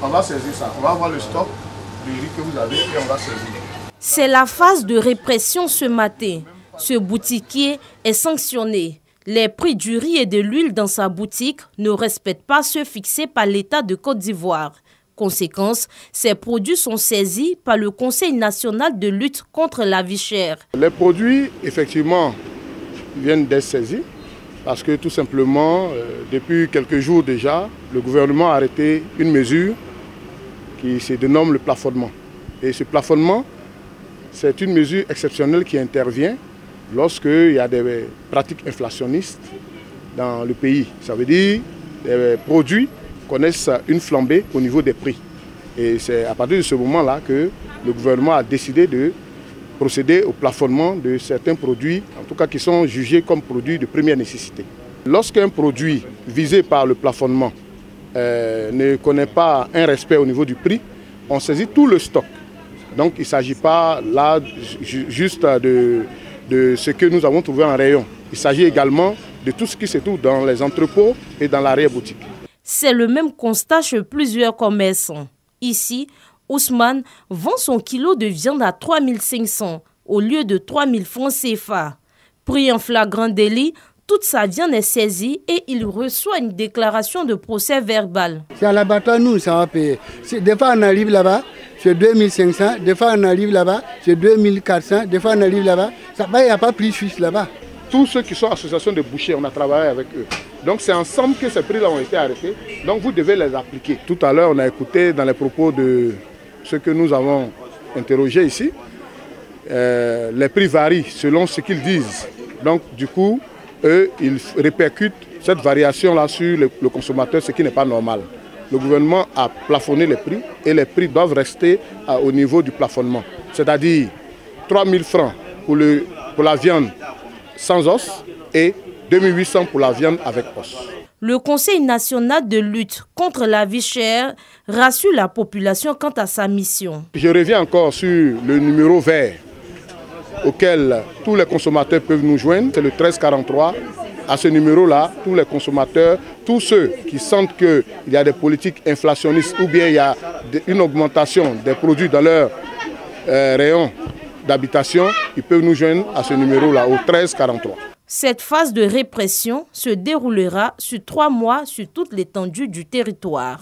On va saisir ça. On va voir le stock de riz que vous avez et on va saisir. C'est la phase de répression ce matin. Ce boutiquier est sanctionné. Les prix du riz et de l'huile dans sa boutique ne respectent pas ceux fixés par l'État de Côte d'Ivoire. Conséquence, ces produits sont saisis par le Conseil national de lutte contre la vie chère. Les produits, effectivement, viennent d'être saisis parce que tout simplement, depuis quelques jours déjà, le gouvernement a arrêté une mesure qui se dénomme le plafonnement. Et ce plafonnement, c'est une mesure exceptionnelle qui intervient lorsqu'il y a des pratiques inflationnistes dans le pays. Ça veut dire que les produits connaissent une flambée au niveau des prix. Et c'est à partir de ce moment-là que le gouvernement a décidé de procéder au plafonnement de certains produits, en tout cas qui sont jugés comme produits de première nécessité. Lorsqu'un produit visé par le plafonnement ne connaît pas un respect au niveau du prix, on saisit tout le stock. Donc il ne s'agit pas là juste de ce que nous avons trouvé en rayon. Il s'agit également de tout ce qui se trouve dans les entrepôts et dans l'arrière-boutique. C'est le même constat chez plusieurs commerçants. Ici, Ousmane vend son kilo de viande à 3 500 au lieu de 3 000 francs CFA. Pris en flagrant délit, toute sa viande est saisie et il reçoit une déclaration de procès verbal. C'est à l'abattoir, nous, ça va payer. Des fois, on arrive là-bas, c'est 2500. Des fois, on arrive là-bas, c'est 2400. Des fois, on arrive là-bas, il n'y a pas plus suisse là-bas. Tous ceux qui sont associations de bouchers, on a travaillé avec eux. Donc c'est ensemble que ces prix-là ont été arrêtés. Donc vous devez les appliquer. Tout à l'heure, on a écouté dans les propos de ceux que nous avons interrogés ici. Les prix varient selon ce qu'ils disent. Donc du coup, eux, ils répercutent cette variation-là sur le consommateur, ce qui n'est pas normal. Le gouvernement a plafonné les prix et les prix doivent rester au niveau du plafonnement. C'est-à-dire 3 000 francs pour la viande sans os et 2800 pour la viande avec os. Le Conseil national de lutte contre la vie chère rassure la population quant à sa mission. Je reviens encore sur le numéro vert auquel tous les consommateurs peuvent nous joindre. C'est le 1343. À ce numéro-là, tous les consommateurs, tous ceux qui sentent qu'il y a des politiques inflationnistes ou bien il y a une augmentation des produits dans leur rayon d'habitation, ils peuvent nous joindre à ce numéro-là, au 1343. Cette phase de répression se déroulera sur 3 mois sur toute l'étendue du territoire.